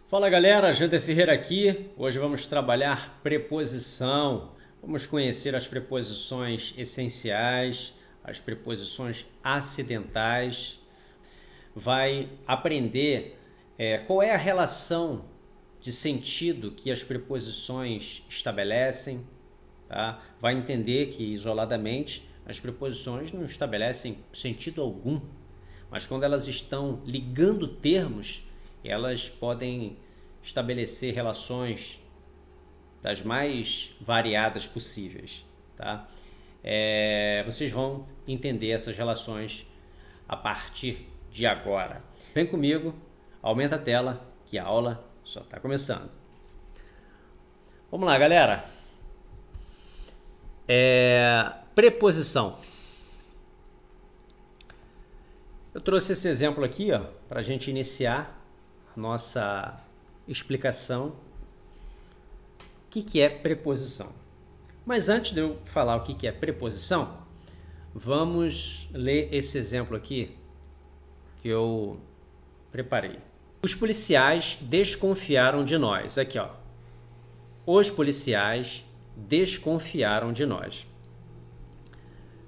Fala galera, Jander Ferreira aqui. Hoje vamos trabalhar preposição. Vamos conhecer as preposições essenciais, as preposições acidentais. Vai aprender qual é a relação de sentido que as preposições estabelecem. Tá? Vai entender que isoladamente as preposições não estabelecem sentido algum, mas quando elas estão ligando termos, elas podem estabelecer relações das mais variadas possíveis, tá? Vocês vão entender essas relações a partir de agora. Vem comigo, aumenta a tela, que a aula só está começando. Vamos lá, galera. Preposição. Eu trouxe esse exemplo aqui, para a gente iniciar nossa explicação. O que é preposição? Mas antes de eu falar o que é preposição, vamos ler esse exemplo aqui que eu preparei. Os policiais desconfiaram de nós. Aqui, ó. Os policiais desconfiaram de nós.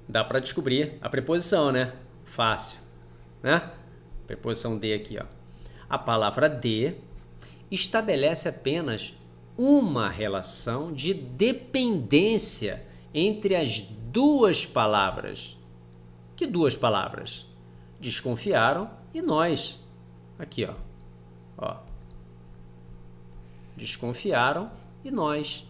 Dá para descobrir a preposição, né? Fácil, né? Preposição de aqui, ó. A palavra de estabelece apenas uma relação de dependência entre as duas palavras. Que duas palavras? Desconfiaram e nós. Aqui, ó. Desconfiaram e nós.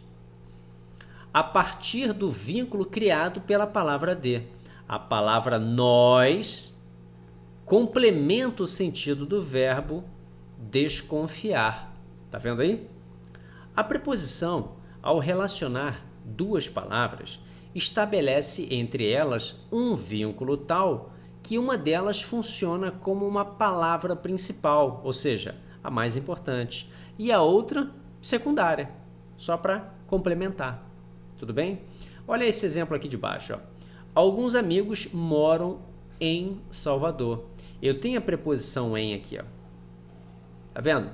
A partir do vínculo criado pela palavra de. A palavra nós complementa o sentido do verbo desconfiar. Tá vendo aí? A preposição, ao relacionar duas palavras, estabelece entre elas um vínculo tal que uma delas funciona como uma palavra principal, ou seja, a mais importante, e a outra secundária, só para complementar. Tudo bem? Olha esse exemplo aqui de baixo, ó. Alguns amigos moram em Salvador. Eu tenho a preposição em aqui, ó. Tá vendo?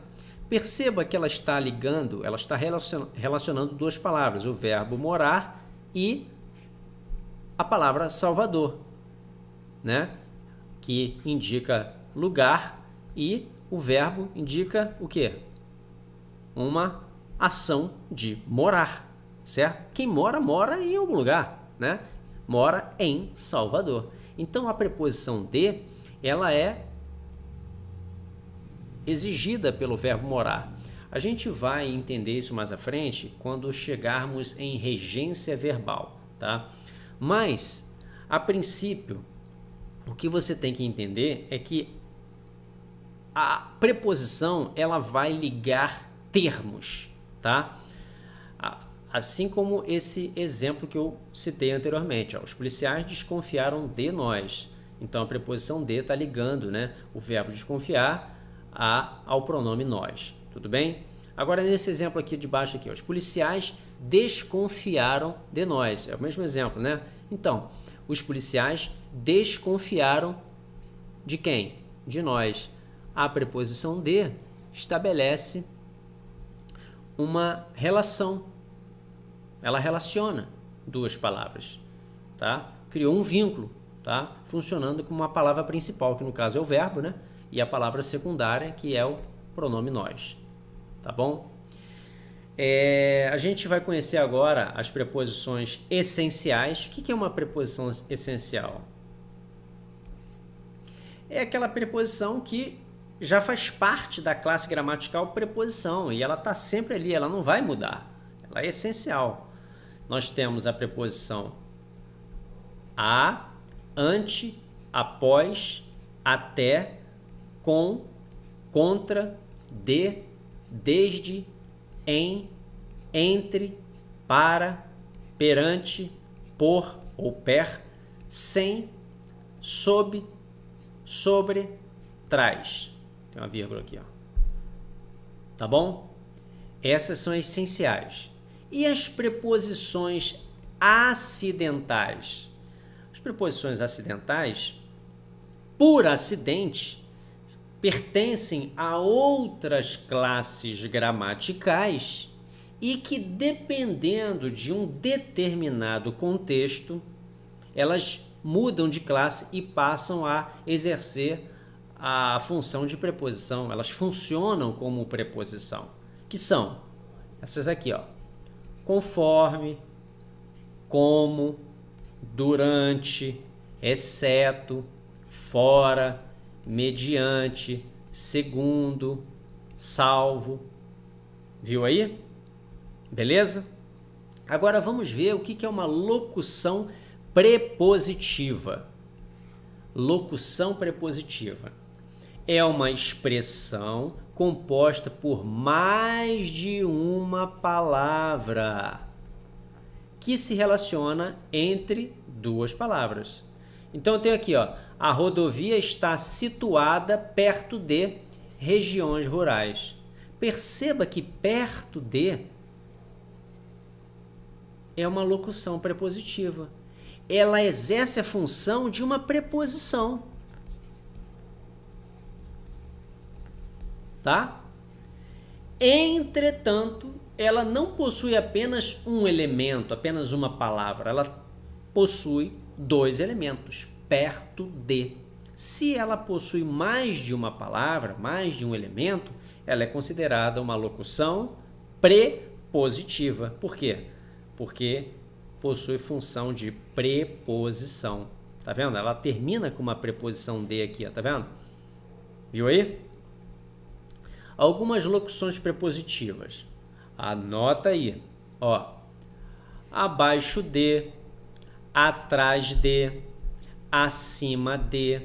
Perceba que ela está ligando, ela está relacionando duas palavras, o verbo morar e a palavra Salvador, né? Que indica lugar e o verbo indica o quê? Uma ação de morar, certo? Quem mora, mora em algum lugar, né? Mora em Salvador. Então, a preposição de, ela é exigida pelo verbo morar. A gente vai entender isso mais à frente quando chegarmos em regência verbal, tá? Mas, a princípio, o que você tem que entender é que a preposição, ela vai ligar termos, tá? Assim como esse exemplo que eu citei anteriormente, ó, os policiais desconfiaram de nós. Então a preposição de está ligando, né, o verbo desconfiar ao pronome nós. Tudo bem? Agora nesse exemplo aqui de baixo aqui, ó, os policiais desconfiaram de nós. É o mesmo exemplo, né? Então, os policiais desconfiaram de quem? De nós. A preposição de estabelece uma relação. Ela relaciona duas palavras, tá? Criou um vínculo, tá? Funcionando como uma palavra principal, que no caso é o verbo, né? E a palavra secundária, que é o pronome nós, tá bom? A gente vai conhecer agora as preposições essenciais. O que é uma preposição essencial? É aquela preposição que já faz parte da classe gramatical preposição e ela está sempre ali, ela não vai mudar, ela é essencial. Nós temos a preposição a, ante, após, até, com, contra, de, desde, em, entre, para, perante, por ou per, sem, sob, sobre, trás. Tem uma vírgula aqui, ó. Tá bom? Essas são essenciais. E as preposições acidentais? As preposições acidentais, por acidente, pertencem a outras classes gramaticais e que, dependendo de um determinado contexto, elas mudam de classe e passam a exercer a função de preposição. Elas funcionam como preposição, que são essas aqui, ó: conforme, como, durante, exceto, fora, mediante, segundo, salvo. Viu aí? Beleza? Agora vamos ver o que é uma locução prepositiva. Locução prepositiva é uma expressão composta por mais de uma palavra que se relaciona entre duas palavras. Então eu tenho aqui, ó: a rodovia está situada perto de regiões rurais. Perceba que perto de é uma locução prepositiva. Ela exerce a função de uma preposição. Tá? Entretanto, ela não possui apenas um elemento, apenas uma palavra. Ela possui dois elementos, perto de. Se ela possui mais de uma palavra, mais de um elemento, ela é considerada uma locução prepositiva. Por quê? Porque possui função de preposição. Tá vendo? Ela termina com uma preposição de aqui, ó, tá vendo? Viu aí? Algumas locuções prepositivas. Anota aí, ó: abaixo de, atrás de, acima de,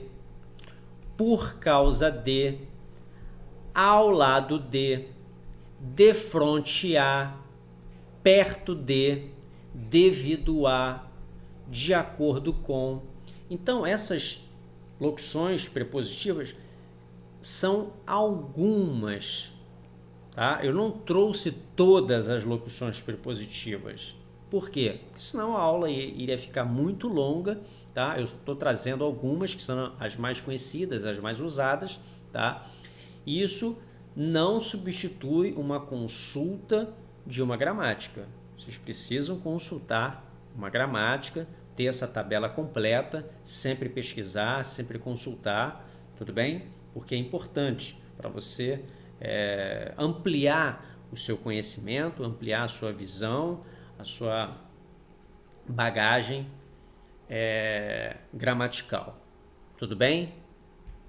por causa de, ao lado de, defronte a, perto de, devido a, de acordo com. Então, essas locuções prepositivas são algumas, tá? Eu não trouxe todas as locuções prepositivas. Por quê? Porque senão a aula iria ficar muito longa, tá? Eu estou trazendo algumas que são as mais conhecidas, as mais usadas, tá? Isso não substitui uma consulta de uma gramática. Vocês precisam consultar uma gramática, ter essa tabela completa, sempre pesquisar, sempre consultar, tudo bem? Porque é importante para você ampliar o seu conhecimento, ampliar a sua visão, a sua bagagem gramatical. Tudo bem?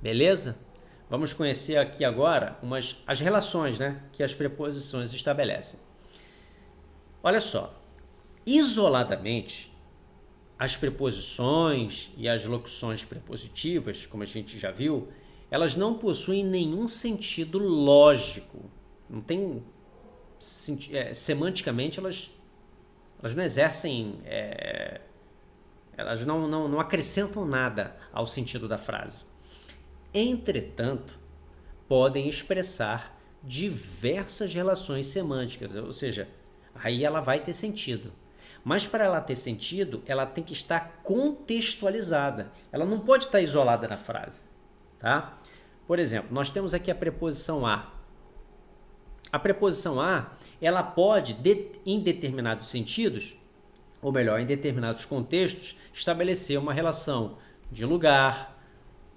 Beleza? Vamos conhecer aqui agora as relações, né, que as preposições estabelecem. Olha só, isoladamente, as preposições e as locuções prepositivas, como a gente já viu, elas não possuem nenhum sentido lógico. Não tem semanticamente, elas não exercem, elas não acrescentam nada ao sentido da frase. Entretanto, podem expressar diversas relações semânticas, ou seja, aí ela vai ter sentido. Mas para ela ter sentido, ela tem que estar contextualizada. Ela não pode estar isolada na frase. Tá? Por exemplo, nós temos aqui a preposição a. A preposição a, ela pode, em determinados sentidos, ou melhor, em determinados contextos, estabelecer uma relação de lugar,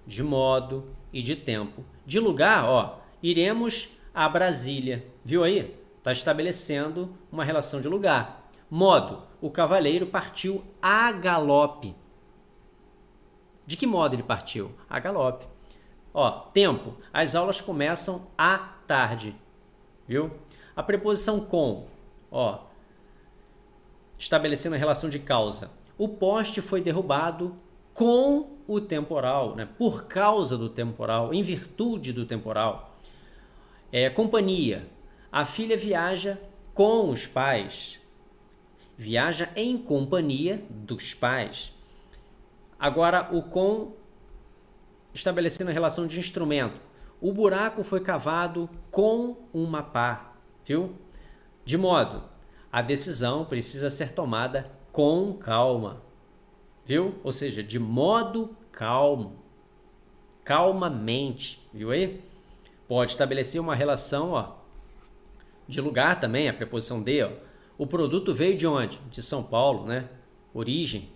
de modo e de tempo. De lugar, ó, iremos a Brasília. Viu aí? Está estabelecendo uma relação de lugar. Modo, o cavaleiro partiu a galope. De que modo ele partiu? A galope. Ó, tempo, as aulas começam à tarde. Viu? A preposição com, ó, estabelecendo a relação de causa. O poste foi derrubado com o temporal, né? Por causa do temporal, em virtude do temporal. Companhia, a filha viaja com os pais. Viaja em companhia dos pais. Agora, o com, estabelecendo a relação de instrumento. O buraco foi cavado com uma pá, viu? De modo, a decisão precisa ser tomada com calma, viu? Ou seja, de modo calmo. calmamente, viu aí? Pode estabelecer uma relação, ó, de lugar também, a preposição de, ó. O produto veio de onde? De São Paulo, né? Origem.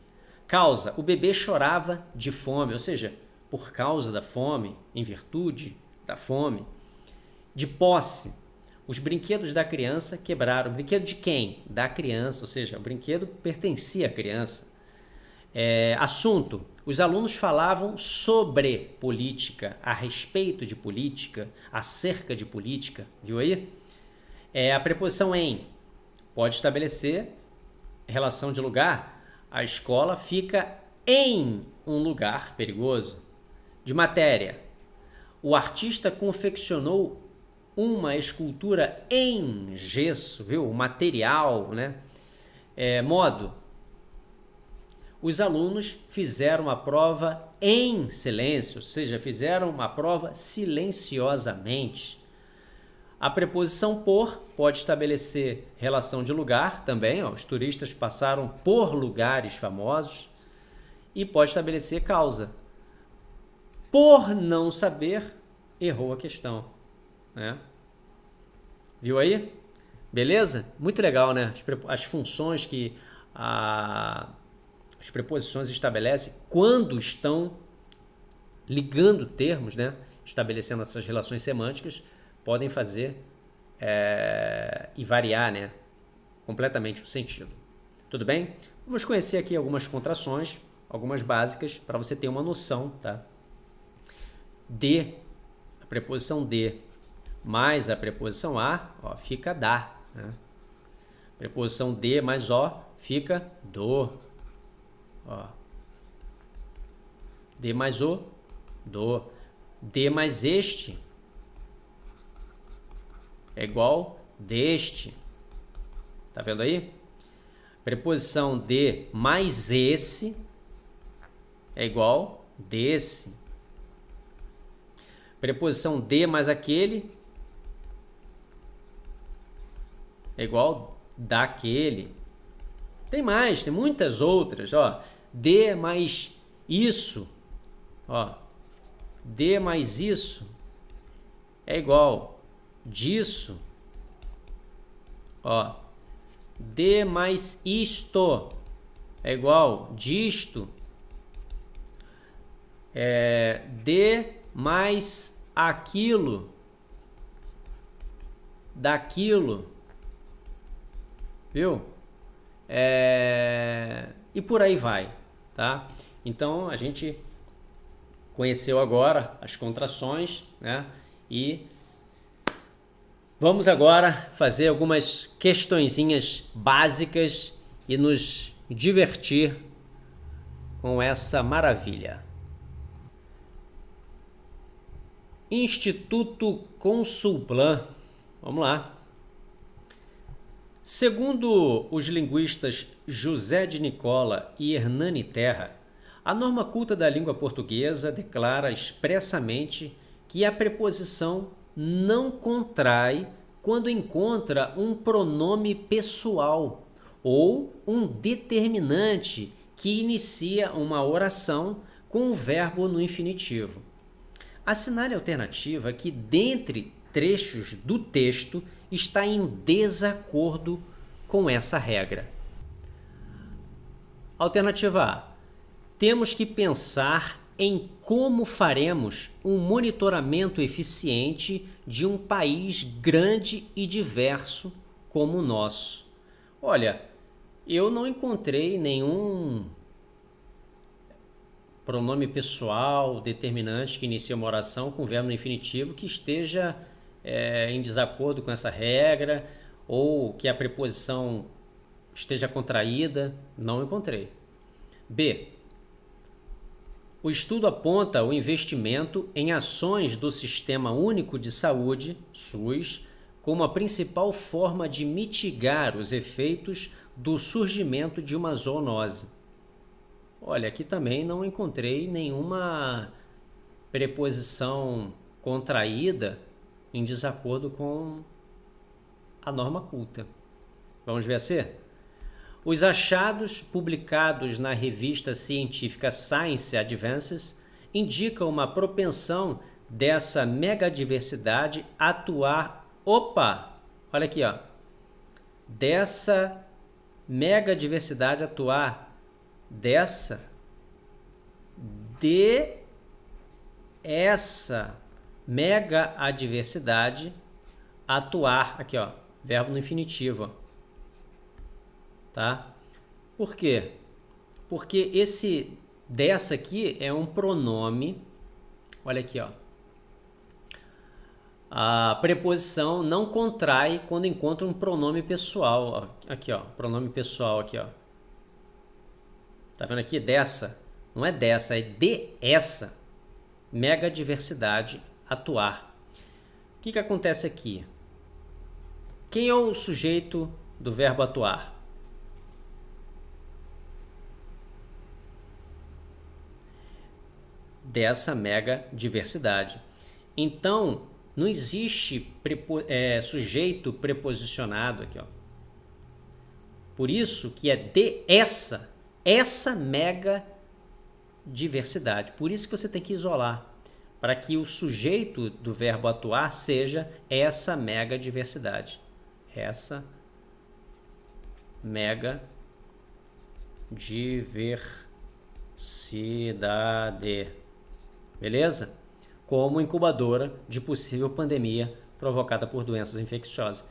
Causa, o bebê chorava de fome, ou seja, por causa da fome, em virtude da fome. De posse, os brinquedos da criança quebraram. Brinquedo de quem? Da criança, ou seja, o brinquedo pertencia à criança. Assunto, os alunos falavam sobre política, a respeito de política, acerca de política, viu aí? A preposição em pode estabelecer relação de lugar. A escola fica em um lugar perigoso. De matéria, o artista confeccionou uma escultura em gesso, viu? O material, né? Modo, os alunos fizeram a prova em silêncio, ou seja, fizeram uma prova silenciosamente. A preposição por pode estabelecer relação de lugar também, ó, os turistas passaram por lugares famosos, e pode estabelecer causa. Por não saber, errou a questão, né? Viu aí? Beleza? Muito legal, né? As funções que as preposições estabelecem quando estão ligando termos, né? Estabelecendo essas relações semânticas, podem fazer e variar, né? Completamente o sentido. Tudo bem? Vamos conhecer aqui algumas contrações, algumas básicas, para você ter uma noção, tá? De, a preposição de mais a preposição a, ó, fica da, né? Preposição de mais o fica do. Ó. De mais o, do. De mais este é igual deste. Tá vendo aí? Preposição de mais esse é igual desse. Preposição de mais aquele é igual daquele. Tem mais, tem muitas outras, ó. De mais isso, ó. De mais isso é igual disso, ó. De mais isto é igual disto. De mais aquilo, daquilo, viu? E por aí vai, tá? Então a gente conheceu agora as contrações, né? E vamos agora fazer algumas questõezinhas básicas e nos divertir com essa maravilha. Instituto Consulplan. Vamos lá. Segundo os linguistas José de Nicola e Hernani Terra, a norma culta da língua portuguesa declara expressamente que a preposição não contrai quando encontra um pronome pessoal ou um determinante que inicia uma oração com o verbo no infinitivo. Assinale a alternativa que, dentre trechos do texto, está em desacordo com essa regra. Alternativa A. Temos que pensar em como faremos um monitoramento eficiente de um país grande e diverso como o nosso. Olha, eu não encontrei nenhum pronome pessoal determinante que inicia uma oração com verbo no infinitivo que esteja em desacordo com essa regra ou que a preposição esteja contraída. Não encontrei. B. O estudo aponta o investimento em ações do Sistema Único de Saúde, SUS, como a principal forma de mitigar os efeitos do surgimento de uma zoonose. Olha, aqui também não encontrei nenhuma preposição contraída em desacordo com a norma culta. Vamos ver a C? Os achados publicados na revista científica Science Advances indica uma propensão dessa megadiversidade atuar. Opa! Olha aqui, ó. Dessa megadiversidade atuar. Essa mega adversidade atuar. Aqui, ó. Verbo no infinitivo, ó. Tá? Por quê? Porque esse dessa aqui é um pronome. Olha aqui, ó. A preposição não contrai quando encontra um pronome pessoal. Ó. Aqui, ó. Pronome pessoal aqui, ó. Tá vendo aqui? Dessa. Não é dessa, é de essa. Mega diversidade atuar. O que acontece aqui? Quem é o sujeito do verbo atuar? Dessa mega diversidade. Então, não existe sujeito preposicionado aqui, ó. Por isso que é de essa mega diversidade. Por isso que você tem que isolar, para que o sujeito do verbo atuar seja essa mega diversidade. Essa mega diversidade. Beleza? Como incubadora de possível pandemia provocada por doenças infecciosas.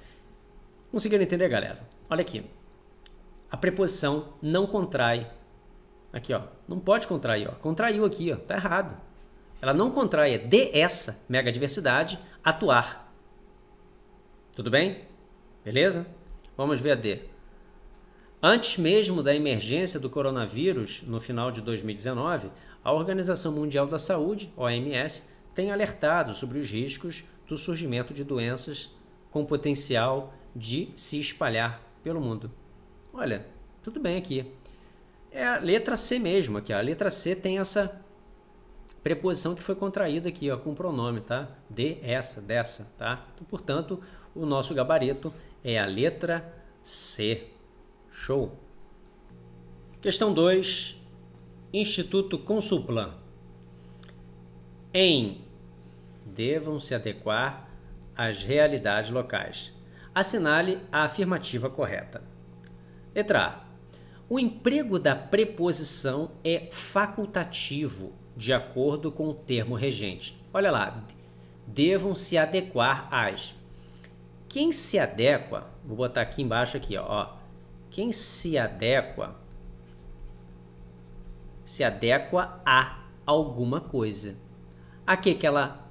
Conseguiram entender, galera? Olha aqui. A preposição não contrai. Aqui, ó. Não pode contrair, ó. Contraiu aqui, ó. Tá errado. Ela não contrai, é de essa megadiversidade atuar. Tudo bem? Beleza? Vamos ver a D. Antes mesmo da emergência do coronavírus, no final de 2019, a Organização Mundial da Saúde, OMS, tem alertado sobre os riscos do surgimento de doenças com potencial de se espalhar pelo mundo. Olha, tudo bem aqui. É a letra C mesmo aqui, ó. A letra C tem essa preposição que foi contraída aqui, ó, com o pronome, tá? De, essa, dessa, tá? Então, portanto, o nosso gabarito é a letra C. Show! Questão 2. Instituto Consulplan. Devam se adequar às realidades locais. Assinale a afirmativa correta. Letra A. O emprego da preposição é facultativo, de acordo com o termo regente. Olha lá. Devam se adequar às. Quem se adequa, vou botar aqui embaixo aqui, ó. Quem se adequa a alguma coisa. A que ela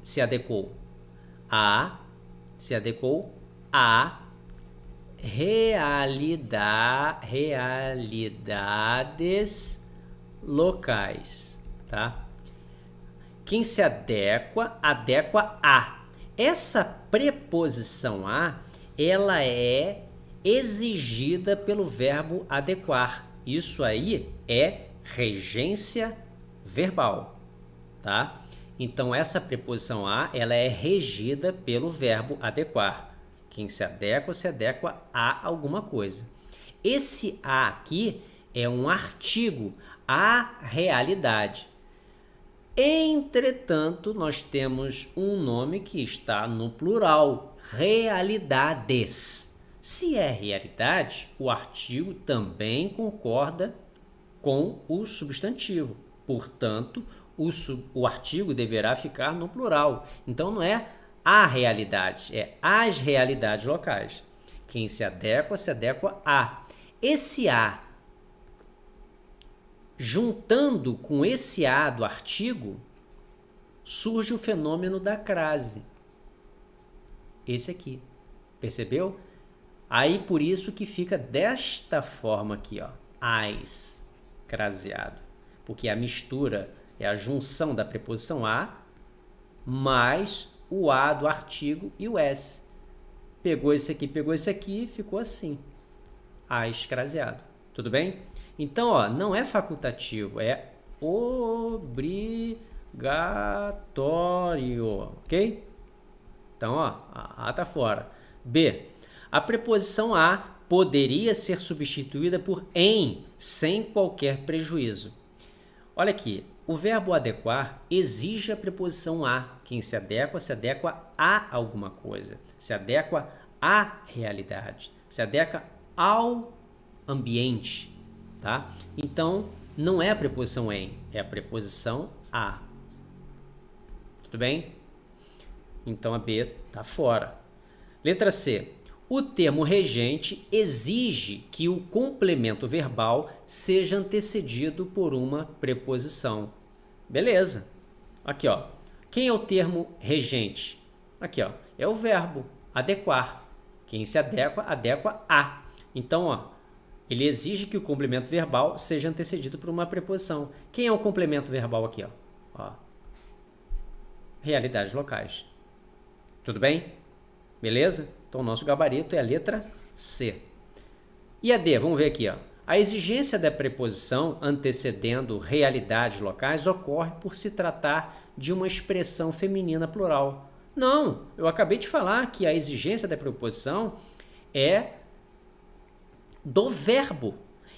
se adequou? Se adequou a realidades locais, tá? Quem se adequa a. Essa preposição a, ela é exigida pelo verbo adequar. Isso aí é regência verbal, tá? Então, essa preposição a, ela é regida pelo verbo adequar. Quem se adequa a alguma coisa. Esse a aqui é um artigo, a realidade. Entretanto, nós temos um nome que está no plural, realidades. Se é realidade, o artigo também concorda com o substantivo. Portanto, o artigo deverá ficar no plural. Então, não é a realidade, é as realidades locais. Quem se adequa a. Esse a, juntando com esse a do artigo, surge o fenômeno da crase. Esse aqui. Percebeu? Aí, por isso que fica desta forma aqui, ó. As, craseado. Porque a mistura é a junção da preposição a mais o a do artigo e o s. Pegou esse aqui, ficou assim. As, craseado. Tudo bem? Então, ó, não é facultativo, é obrigatório, ok? Então, ó, a tá fora. B. A preposição a poderia ser substituída por em, sem qualquer prejuízo. Olha aqui, o verbo adequar exige a preposição a. Quem se adequa a alguma coisa, se adequa à realidade, se adequa ao ambiente, tá? Então, não é a preposição em, é a preposição a. Tudo bem? Então, a B está fora. Letra C. O termo regente exige que o complemento verbal seja antecedido por uma preposição. Beleza. Aqui, ó. Quem é o termo regente? Aqui, ó. É o verbo adequar. Quem se adequa, adequa a. Então, ó, ele exige que o complemento verbal seja antecedido por uma preposição. Quem é o complemento verbal aqui, ó? Ó. Realidades locais. Tudo bem? Beleza? Então, o nosso gabarito é a letra C. E a D? Vamos ver aqui, ó. A exigência da preposição antecedendo realidades locais ocorre por se tratar de uma expressão feminina plural. Não, eu acabei de falar que a exigência da preposição é do verbo.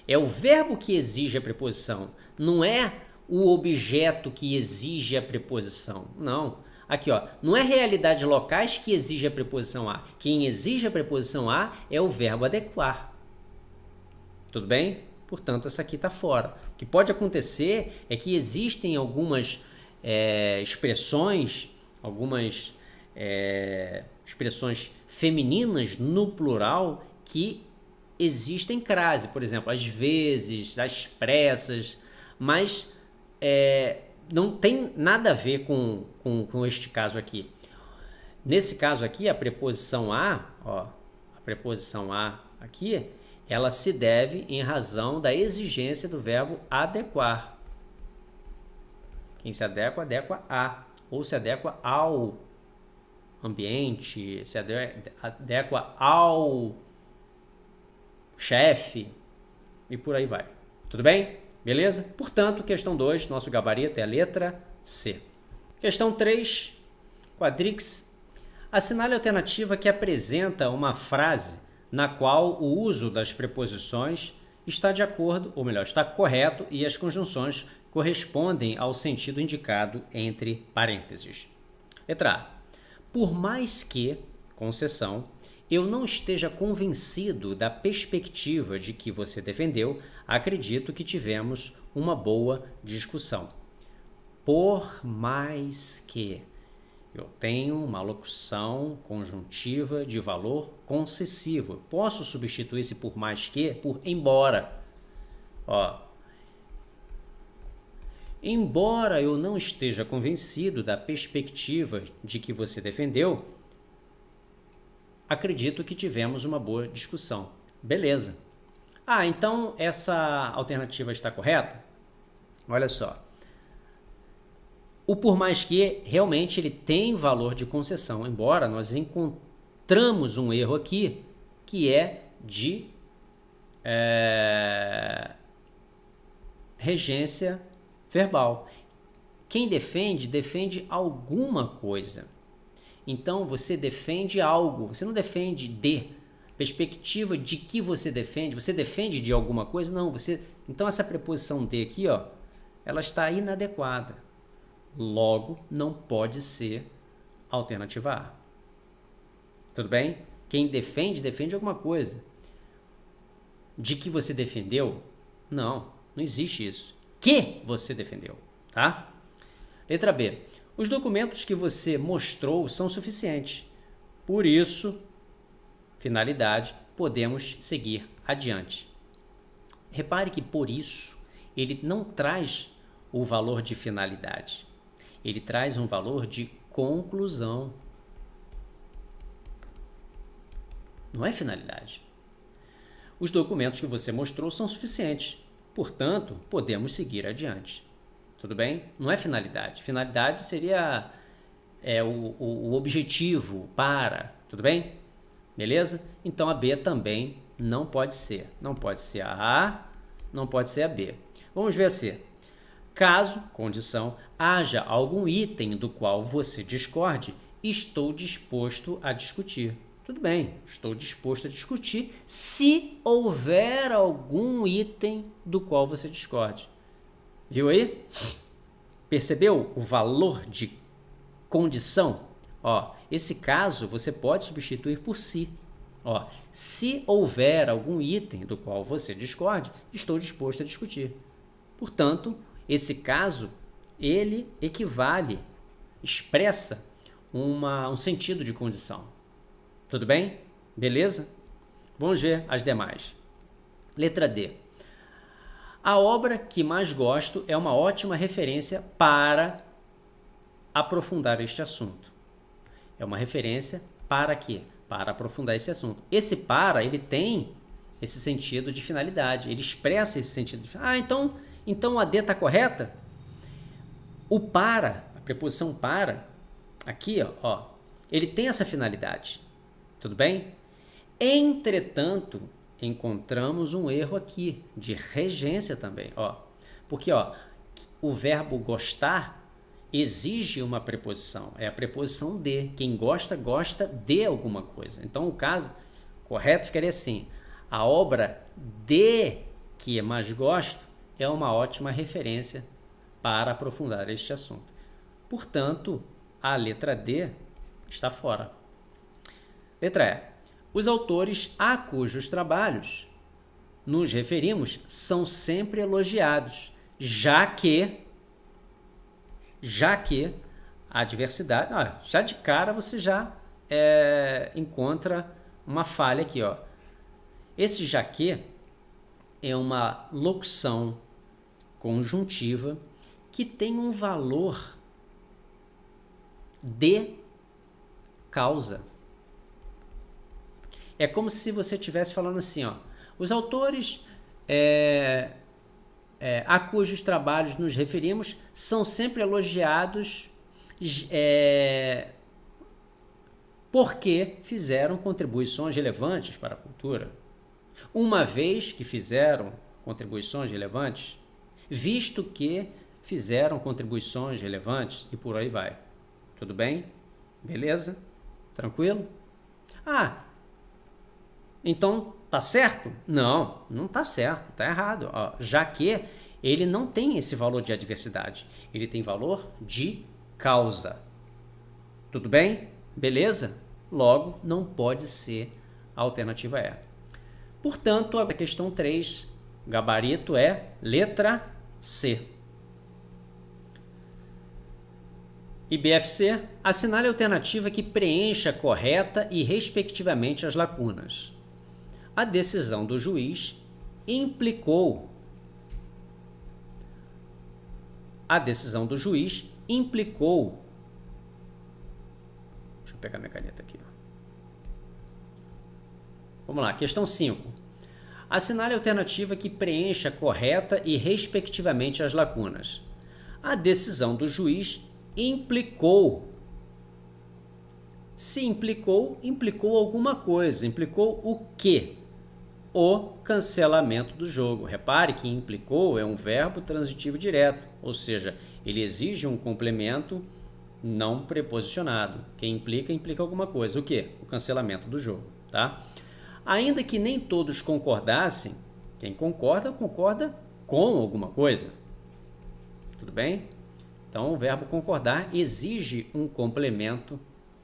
É o verbo que exige a preposição, não é o objeto que exige a preposição. Não. Aqui, ó, não é realidades locais que exige a preposição a. Quem exige a preposição a é o verbo adequar. Tudo bem? Portanto, essa aqui está fora. O que pode acontecer é que existem algumas expressões femininas no plural que existem crase. Por exemplo, às vezes, às pressas, mas não tem nada a ver com este caso aqui. Nesse caso aqui, a preposição a, ó, a preposição a aqui, ela se deve em razão da exigência do verbo adequar. Quem se adequa, adequa a, ou se adequa ao ambiente, se adequa ao chefe e por aí vai. Tudo bem? Beleza? Portanto, questão 2, nosso gabarito é a letra C. Questão 3, quadrix. Assinale a alternativa que apresenta uma frase na qual o uso das preposições está de acordo, ou melhor, está correto e as conjunções correspondem ao sentido indicado entre parênteses. Letra A. Por mais que, concessão, eu não esteja convencido da perspectiva de que você defendeu, acredito que tivemos uma boa discussão. Por mais que eu tenho uma locução conjuntiva de valor concessivo. Posso substituir esse por mais que por embora. Ó. Embora eu não esteja convencido da perspectiva de que você defendeu, acredito que tivemos uma boa discussão. Beleza. Ah, então essa alternativa está correta? Olha só. O por mais que, realmente, ele tem valor de concessão, embora nós encontramos um erro aqui, que é de regência verbal. Quem defende, defende alguma coisa. Então, você defende algo, você não defende de perspectiva de que você defende de alguma coisa? Não, então essa preposição de aqui, ó, ela está inadequada. Logo, não pode ser a alternativa A. Tudo bem? Quem defende, defende alguma coisa. De que você defendeu? Não, não existe isso. Que você defendeu, tá? Letra B. Os documentos que você mostrou são suficientes. Por isso, finalidade, podemos seguir adiante. Repare que por isso, ele não traz o valor de finalidade. Ele traz um valor de conclusão. Não é finalidade. Os documentos que você mostrou são suficientes. Portanto, podemos seguir adiante. Tudo bem? Não é finalidade. Finalidade seria o objetivo para. Tudo bem? Beleza? Então, a B também não pode ser. Não pode ser a A, não pode ser a B. Vamos ver a C. Caso, condição, haja algum item do qual você discorde, estou disposto a discutir. Tudo bem, estou disposto a discutir se houver algum item do qual você discorde. Viu aí? Percebeu o valor de condição? Ó, esse caso você pode substituir por se. Ó, se houver algum item do qual você discorde, estou disposto a discutir. Portanto, esse caso, ele equivale, expressa um sentido de condição. Tudo bem? Beleza? Vamos ver as demais. Letra D. A obra que mais gosto é uma ótima referência para aprofundar este assunto. É uma referência para quê? Para aprofundar esse assunto. Esse para, ele tem esse sentido de finalidade. Ele expressa esse sentido de finalidade. Então a D está correta? O para, a preposição para, aqui, ó, ele tem essa finalidade. Tudo bem? Entretanto, encontramos um erro aqui, de regência também. Ó, porque o verbo gostar exige uma preposição. É a preposição de. Quem gosta, gosta de alguma coisa. Então, o caso correto ficaria assim. A obra de que mais gosto é uma ótima referência para aprofundar este assunto. Portanto, a letra D está fora. Letra E. Os autores a cujos trabalhos nos referimos são sempre elogiados, já que a diversidade... já de cara você já encontra uma falha aqui. Ó. Esse já que é uma locução conjuntiva que tem um valor de causa. É como se você estivesse falando assim, ó, os autores a cujos trabalhos nos referimos são sempre elogiados porque fizeram contribuições relevantes para a cultura. Uma vez que fizeram contribuições relevantes, visto que fizeram contribuições relevantes e por aí vai. Tudo bem? Beleza? Tranquilo? Então, tá certo? Não, não tá certo, tá errado. Ó, já que ele não tem esse valor de adversidade, ele tem valor de causa. Tudo bem? Beleza? Logo, não pode ser a alternativa E. Portanto, a questão 3, gabarito é letra C. IBFC, assinale a alternativa que preencha correta e respectivamente as lacunas. A decisão do juiz implicou deixa eu pegar minha caneta aqui. Vamos lá, questão 5. Assinale a alternativa que preencha correta e respectivamente as lacunas. A decisão do juiz implicou. Se implicou, implicou alguma coisa. Implicou o quê? O cancelamento do jogo. Repare que implicou é um verbo transitivo direto, ou seja, ele exige um complemento não preposicionado. Quem implica, implica alguma coisa. O quê? O cancelamento do jogo, tá? Ainda que nem todos concordassem, quem concorda, concorda com alguma coisa. Tudo bem? Então, o verbo concordar exige um complemento,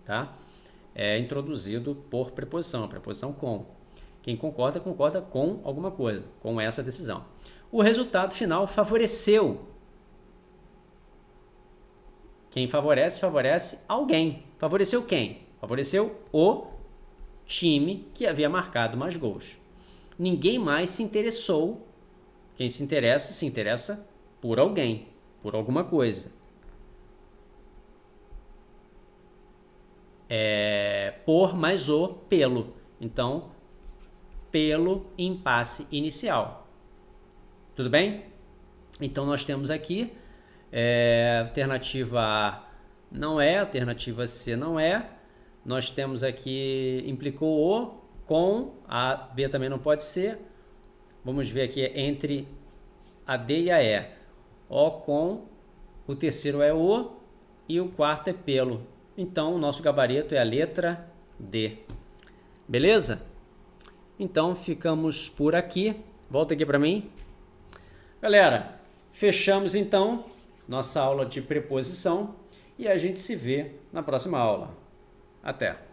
tá? É introduzido por preposição, a preposição com. Quem concorda, concorda com alguma coisa, com essa decisão. O resultado final favoreceu. Quem favorece, favorece alguém. Favoreceu quem? Favoreceu o time que havia marcado mais gols. Ninguém mais se interessou. Quem se interessa por alguém, por alguma coisa. Por mais o pelo. Então, pelo impasse inicial. Tudo bem? Então, nós temos aqui alternativa A não é, alternativa C não é. Nós temos aqui, implicou o, com, a B também não pode ser. Vamos ver aqui entre a D e a E. O com, o terceiro é o e o quarto é pelo. Então, o nosso gabarito é a letra D. Beleza? Então, ficamos por aqui. Volta aqui para mim. Galera, fechamos então nossa aula de preposição e a gente se vê na próxima aula. Até!